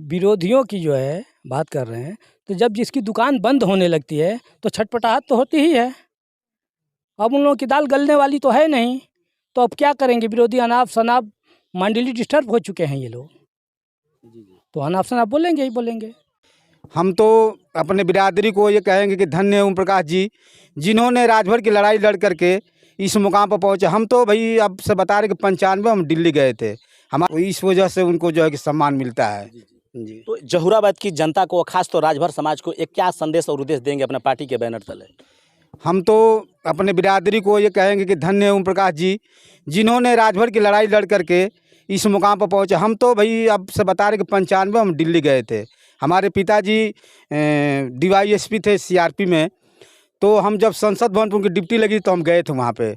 विरोधियों की जो है बात कर रहे हैं, तो जब जिसकी दुकान बंद होने लगती है तो छटपटाहट तो होती ही है। अब उन लोगों की दाल गलने वाली तो है नहीं, तो अब क्या करेंगे? विरोधी अनाप शनाप मंडली डिस्टर्ब हो चुके हैं ये लोग, तो अनाप शनाप बोलेंगे ही बोलेंगे। हम तो अपने बिरादरी को ये कहेंगे कि धन्य है ओम प्रकाश जी, जिन्होंने राजभर की लड़ाई लड़ करके इस मुकाम पर पहुँचे। हम तो भाई अब से बता रहे कि 95 हम दिल्ली गए थे, हमारे इस वजह से उनको जो है कि सम्मान मिलता है। जी। तो जहुराबाद की जनता को, खास तो राजभर समाज को, एक क्या संदेश और उद्देश्य देंगे अपने पार्टी के बैनर तले? हम तो अपने बिरादरी को ये कहेंगे कि धन्य है ओम प्रकाश जी, जिन्होंने राजभर की लड़ाई लड़ करके इस मुकाम पर पहुँचे। हम तो भाई अब से बता रहे कि 95 हम दिल्ली गए थे, हमारे पिताजी DYSP थे CRP में। तो हम जब संसद भवन पर उनकी ड्यूटी लगी तो हम गए थे वहाँ पे,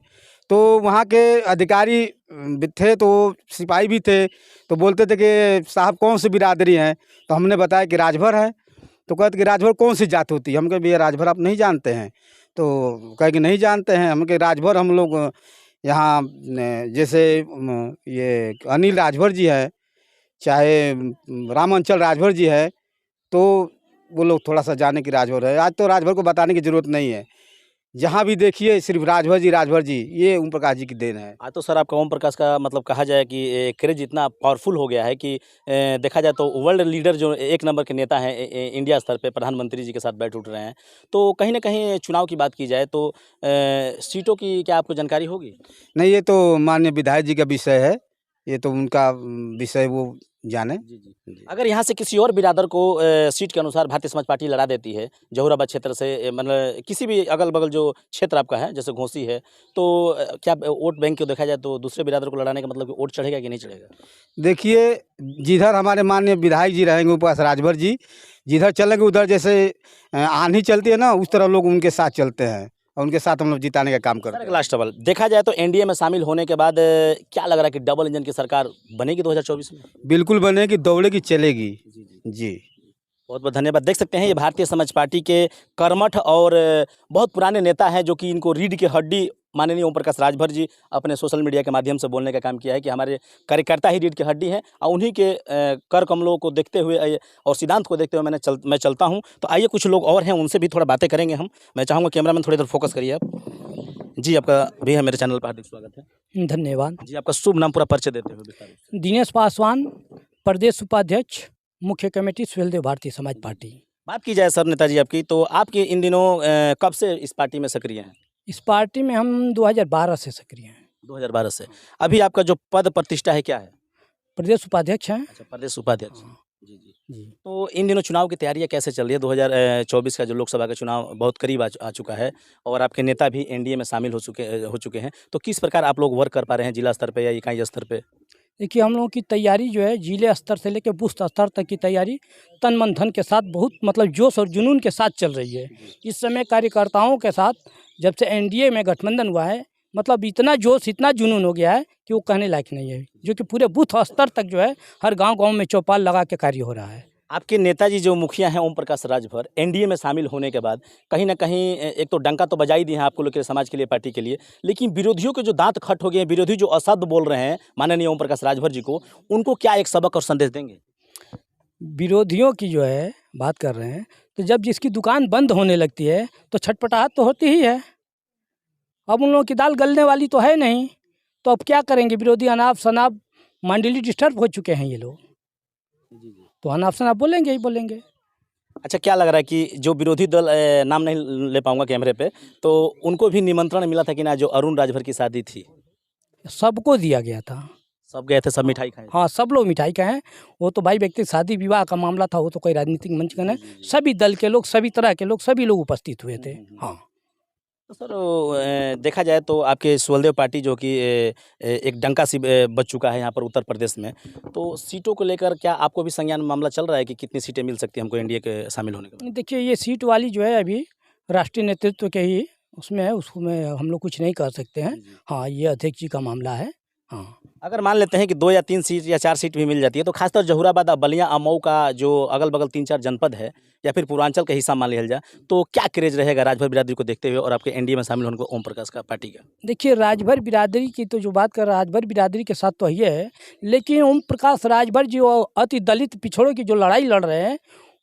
तो वहाँ के अधिकारी भी थे, तो सिपाही भी थे, तो बोलते थे कि साहब कौन सी बिरादरी हैं, तो हमने बताया कि राजभर है। तो कहते कि राजभर कौन सी जात होती है? हम कहे भैया राजभर आप नहीं जानते हैं? तो कहे कि नहीं जानते हैं। हम कहे राजभर हम लोग यहाँ जैसे ये अनिल राजभर जी है, चाहे रामांचल राजभर जी है, तो वो लोग थोड़ा सा जाने की राजभर है। आज तो राजभर को बताने की ज़रूरत नहीं है, जहाँ भी देखिए सिर्फ राजभर जी, ये ओम प्रकाश जी की देन है। आज तो सर आपका ओम प्रकाश का मतलब कहा जाए कि क्रेज इतना पावरफुल हो गया है कि देखा जाए तो वर्ल्ड लीडर जो एक नंबर के नेता हैं इंडिया स्तर पे, प्रधानमंत्री जी के साथ बैठ उठ रहे हैं। तो कहीं ना कहीं चुनाव की बात की जाए तो सीटों की क्या आपको जानकारी होगी? नहीं, ये तो माननीय विधायक जी का विषय है, ये तो उनका विषय वो जाने। जी। अगर यहाँ से किसी और बिरादर को सीट के अनुसार भारतीय समाज पार्टी लड़ा देती है, जहुराबाद क्षेत्र से, मतलब किसी भी अगल बगल जो क्षेत्र आपका है, जैसे घोसी है, तो क्या वोट बैंक को देखा जाए तो दूसरे बिरादर को लड़ाने का मतलब कि वोट चढ़ेगा कि नहीं चढ़ेगा? देखिए, जिधर हमारे माननीय विधायक जी रहेंगे उपवास राजभर जी, जिधर चलेंगे उधर जैसे आंधी चलती है ना, उस तरह लोग उनके साथ चलते हैं और उनके साथ हम लोग जिताने का काम करते सर हैं। एक लास्ट सवाल, देखा जाए तो एनडीए में शामिल होने के बाद क्या लग रहा है कि डबल इंजन की सरकार बनेगी 2024 में? बिल्कुल बनेगी, दौड़ेगी, चलेगी। जी। बहुत बहुत धन्यवाद। देख सकते हैं ये भारतीय समाज पार्टी के कर्मठ और बहुत पुराने नेता हैं, जो कि इनको रीढ़ की हड्डी माननीय ओम प्रकाश राजभर जी अपने सोशल मीडिया के माध्यम से बोलने का काम किया है कि हमारे कार्यकर्ता ही रीढ़ की हड्डी हैं, और उन्हीं के कर कमलों को देखते हुए और सिद्धांत को देखते हुए मैं चलता हूं। तो आइए कुछ लोग और हैं, उनसे भी थोड़ा बातें करेंगे हम। मैं चाहूँगा कैमरामैन थोड़ी देर फोकस करिए आप। जी, आपका भी है मेरे चैनल पर हार्दिक स्वागत है। धन्यवाद। जी, आपका शुभ नाम पूरा परिचय देते हुए विस्तार से। दिनेश पासवान, प्रदेश उपाध्यक्ष, मुख्य कमेटी सुहेलदेव भारतीय समाज पार्टी। बात की जाए सर नेताजी आपकी, तो आपके इन दिनों कब से इस पार्टी में सक्रिय हैं? इस पार्टी में हम 2012 से सक्रिय हैं। 2012 से। अभी आपका जो पद प्रतिष्ठा है क्या है? प्रदेश उपाध्यक्ष हैं। अच्छा, प्रदेश उपाध्यक्ष। हाँ। जी। जी। तो इन दिनों चुनाव की तैयारियां कैसे चल रही है? 2024 का जो लोकसभा का चुनाव बहुत करीब आ चुका है, और आपके नेता भी एनडीए में शामिल हो चुके हैं। तो किस प्रकार आप लोग वर्क कर पा रहे हैं जिला स्तर पे या इकाई स्तर पे? देखिए, हम लोगों की तैयारी जो है जिले स्तर से लेकर बूथ स्तर तक की तैयारी तन मन धन के साथ बहुत मतलब जोश और जुनून के साथ चल रही है। इस समय कार्यकर्ताओं के साथ जब से एनडीए में गठबंधन हुआ है, मतलब इतना जोश, इतना जुनून हो गया है कि वो कहने लायक नहीं है, जो कि पूरे बूथ स्तर तक जो है हर गांव-गांव में चौपाल लगा के कार्य हो रहा है। आपके नेताजी जो मुखिया हैं ओम प्रकाश राजभर, एनडीए में शामिल होने के बाद कहीं न कहीं एक तो डंका तो बजा ही दिए हैं आपको लोग के समाज के लिए, पार्टी के लिए, लेकिन विरोधियों के जो दांत खट हो गए हैं, विरोधी जो अशब्द बोल रहे हैं माननीय ओम प्रकाश राजभर जी को, उनको क्या एक सबक और संदेश देंगे? विरोधियों की जो है बात कर रहे हैं, तो जब जिसकी दुकान बंद होने लगती है तो छटपटाहट तो होती ही है। अब उन लोगों की दाल गलने वाली तो है नहीं, तो अब क्या करेंगे? विरोधी अनाप शनाप मंडली डिस्टर्ब हो चुके हैं ये लोग, तो अनाप शनाप बोलेंगे ही बोलेंगे। अच्छा, क्या लग रहा है कि जो विरोधी दल, नाम नहीं ले पाऊँगा कैमरे पे, तो उनको भी निमंत्रण मिला था कि ना, जो अरुण राजभर की शादी थी? सबको दिया गया था। सब गए थे, सब मिठाई खाए थे? हाँ, सब लोग मिठाई खाए हैं। वो तो भाई व्यक्ति शादी विवाह का मामला था, वो तो कोई राजनीतिक मंच का नहीं, सभी दल के लोग, सभी तरह के लोग, सभी लोग उपस्थित हुए थे। हाँ। तो सर देखा जाए तो आपके सुहेलदेव पार्टी जो कि एक डंका सी बज चुका है यहाँ पर उत्तर प्रदेश में, तो सीटों को लेकर क्या आपको भी संज्ञान में मामला चल रहा है कि कितनी सीटें मिल सकती हैं हमको एनडीए के शामिल होने के बाद? देखिए, ये सीट वाली जो है अभी राष्ट्रीय नेतृत्व के ही उसमें है, उसको में हम लोग कुछ नहीं कर सकते हैं। हाँ, ये अध्यक्ष जी का मामला है। हाँ। अगर मान लेते हैं कि 2 या 3 सीट या 4 सीट भी मिल जाती है, तो खासतौर जहुराबाद, बलिया, मऊ का जो अगल-बगल 3-4 जनपद है या फिर पूर्वांचल का हिस्सा मान लिया जाए, तो क्या क्रेज़ रहेगा राजभर बिरादरी को देखते हुए और आपके एनडीए में शामिल होने को ओम प्रकाश का पार्टी का? देखिए, राजभर बिरादरी की तो जो बात कर राजभर बिरादरी के साथ तो ये है, लेकिन ओम प्रकाश राजभर जो अति दलित पिछड़ों की जो लड़ाई लड़ रहे हैं,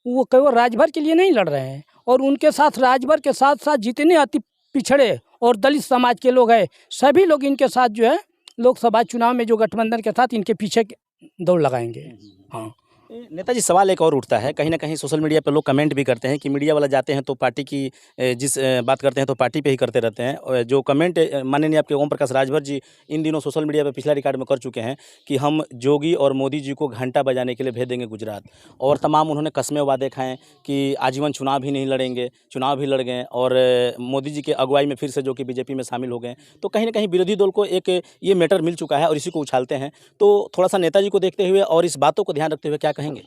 वो केवल राजभर के लिए नहीं लड़ रहे हैं, और उनके साथ राजभर के साथ-साथ जितने अति पिछड़े और दलित समाज के लोग हैं, सभी लोग इनके साथ जो है लोकसभा चुनाव में जो गठबंधन के साथ इनके पीछे दौड़ लगाएंगे। हाँ। नेताजी, सवाल एक और उठता है, कहीं न कहीं सोशल मीडिया पे लोग कमेंट भी करते हैं कि मीडिया वाला जाते हैं तो पार्टी की बात करते हैं तो पार्टी पे ही करते रहते हैं। और जो कमेंट माननीय आपके ओम प्रकाश राजभर जी इन दिनों सोशल मीडिया पे पिछला रिकॉर्ड में कर चुके हैं कि हम जोगी और मोदी जी को घंटा बजाने के लिए भेज देंगे गुजरात, और तमाम उन्होंने कस्में वादे खाएँ कि आजीवन चुनाव भी नहीं लड़ेंगे, चुनाव भी लड़ गए और मोदी जी के अगुवाई में फिर से जो कि बीजेपी में शामिल हो गए। तो कहीं न कहीं विरोधी दल को एक ये मैटर मिल चुका है और इसी को उछालते हैं। तो थोड़ा-सा नेताजी को देखते हुए और इस बातों को ध्यान रखते हुए क्या कहेंगे?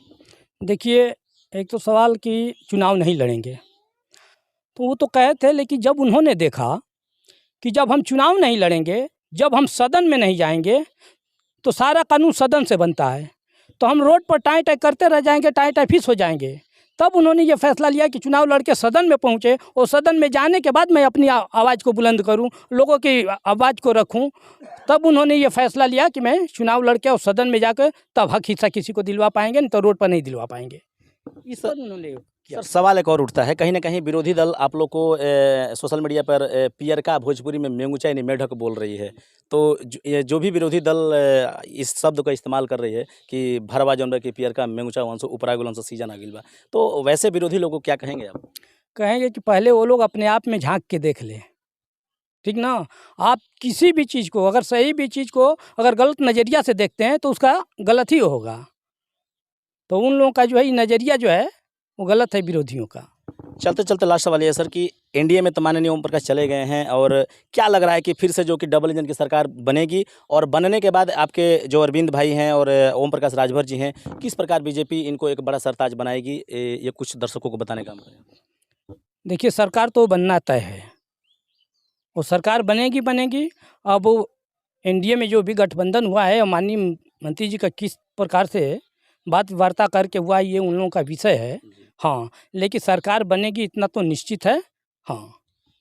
देखिए, एक तो सवाल कि चुनाव नहीं लड़ेंगे, तो वो तो कहे थे, लेकिन जब उन्होंने देखा कि जब हम चुनाव नहीं लड़ेंगे, जब हम सदन में नहीं जाएंगे, तो सारा कानून सदन से बनता है, तो हम रोड पर टाई-टाई करते रह जाएंगे, टाई-टाई फिस हो जाएंगे। तब उन्होंने ये फैसला लिया कि चुनाव लड़के सदन में पहुँचे, और सदन में जाने के बाद मैं अपनी आवाज़ को बुलंद करूँ, लोगों की आवाज़ को रखूँ। तब उन्होंने ये फैसला लिया कि मैं चुनाव लड़के और सदन में जाकर तब हक हिस्सा किसी को दिलवा पाएंगे, नहीं तो रोड पर नहीं दिलवा पाएंगे। इस पर उन्होंने किया। सर, सवाल एक और उठता है, कहीं न कहीं विरोधी दल आप लोग को सोशल मीडिया पर पियरका भोजपुरी में मेंगुचा यानी मेढक बोल रही है। तो ये जो भी विरोधी दल इस शब्द का इस्तेमाल कर रही है कि भरवा जौन बा कि पियरका मेंगुचा वंश उपरा गुलन से सीजन आ गइल बा। तो वैसे विरोधी लोगों को क्या कहेंगे आप? कहेंगे कि पहले वो लोग अपने आप में झाँक के देख लें, ठीक ना? आप किसी भी चीज़ को, अगर सही भी चीज़ को अगर गलत नज़रिया से देखते हैं तो उसका गलत ही होगा। तो उन लोगों का जो है ये नज़रिया जो है वो गलत है विरोधियों का। चलते-चलते लास्ट सवाल ये है सर कि एनडीए में तो माननीय ओम प्रकाश चले गए हैं, और क्या लग रहा है कि फिर से जो कि डबल इंजन की सरकार बनेगी, और बनने के बाद आपके जो अरविंद भाई हैं और ओम प्रकाश राजभर जी हैं, किस प्रकार बीजेपी इनको एक बड़ा सरताज बनाएगी? ये कुछ दर्शकों को बताने का काम करें। देखिए, सरकार तो बनना तय है, वो सरकार बनेगी। अब वो एनडीए में जो भी गठबंधन हुआ है, माननीय मंत्री जी का किस प्रकार से बात वार्ता करके हुआ, ये उन लोगों का विषय है। हाँ, लेकिन सरकार बनेगी इतना तो निश्चित है। हाँ।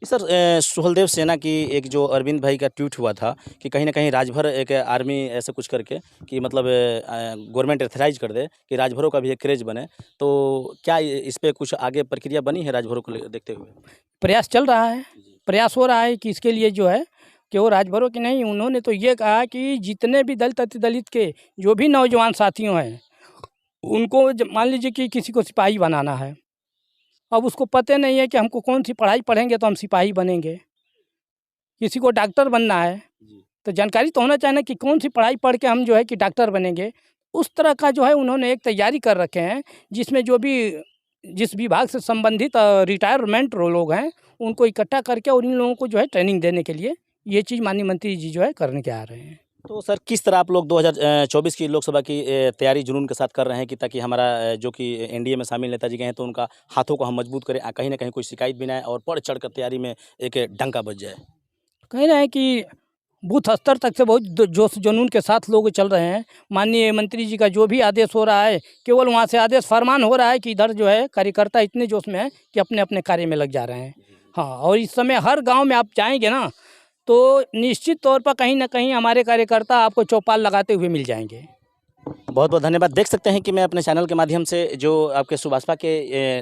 सर, सुहलदेव सेना की एक जो अरविंद भाई का ट्वीट हुआ था कि कहीं न कहीं राजभर एक आर्मी ऐसे कुछ करके कि मतलब गवर्नमेंट एथराइज़ कर दे कि राजभरों का भी एक क्रेज़ बने। तो क्या इस पे कुछ आगे प्रक्रिया बनी है राजभरों को देखते हुए? प्रयास चल रहा है, प्रयास हो रहा है कि इसके लिए जो है कि वो राजभरों की नहीं, उन्होंने तो ये कहा कि जितने भी दलित अति दलित के जो भी नौजवान साथियों हैं, उनको मान लीजिए कि किसी को सिपाही बनाना है, अब उसको पता नहीं है कि हमको कौन सी पढ़ाई पढ़ेंगे तो हम सिपाही बनेंगे। किसी को डॉक्टर बनना है, तो जानकारी तो होना चाहिए ना कि कौन सी पढ़ाई पढ़ के हम जो है कि डॉक्टर बनेंगे। उस तरह का जो है उन्होंने एक तैयारी कर रखे हैं, जिसमें जो भी जिस विभाग से संबंधित रिटायरमेंट लोग हैं, उनको इकट्ठा करके और इन लोगों को जो है ट्रेनिंग देने के लिए ये चीज़ माननीय मंत्री जी जो है करने के आ रहे हैं। तो सर, किस तरह आप लोग 2024 की लोकसभा की तैयारी जुनून के साथ कर रहे हैं कि ताकि हमारा जो कि एनडीए में शामिल नेताजी गए हैं तो उनका हाथों को हम मजबूत करें, कहीं न कहीं कोई शिकायत भी ना आए और बढ़ चढ़ कर तैयारी में एक डंका बज जाए? कह रहे हैं कि बूथ स्तर तक से बहुत जोश जुनून के साथ लोग चल रहे हैं। माननीय मंत्री जी का जो भी आदेश हो रहा है, केवल वहाँ से आदेश फरमान हो रहा है कि इधर जो है कार्यकर्ता इतने जोश में है कि अपने अपने कार्य में लग जा रहे हैं। हाँ, और इस समय हर गांव में आप जाएंगे ना, तो निश्चित तौर पर कहीं ना कहीं हमारे कार्यकर्ता आपको चौपाल लगाते हुए मिल जाएंगे। बहुत बहुत धन्यवाद। देख सकते हैं कि मैं अपने चैनल के माध्यम से जो आपके सुभाषपा के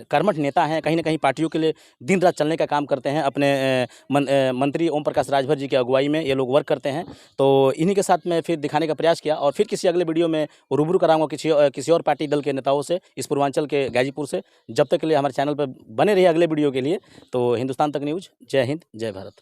कर्मठ नेता हैं, कहीं न कहीं पार्टियों के लिए दिन रात चलने का काम करते हैं। अपने मंत्री ओम प्रकाश राजभर जी की अगुवाई में ये लोग वर्क करते हैं। तो इन्हीं के साथ मैं फिर दिखाने का प्रयास किया और फिर किसी अगले वीडियो में रूबरू कराऊंगा किसी और पार्टी दल के नेताओं से, इस पूर्वांचल के गाजीपुर से। जब तक के लिए हमारे चैनल पर बने रहिए अगले वीडियो के लिए। तो हिंदुस्तान तक न्यूज़, जय हिंद, जय भारत।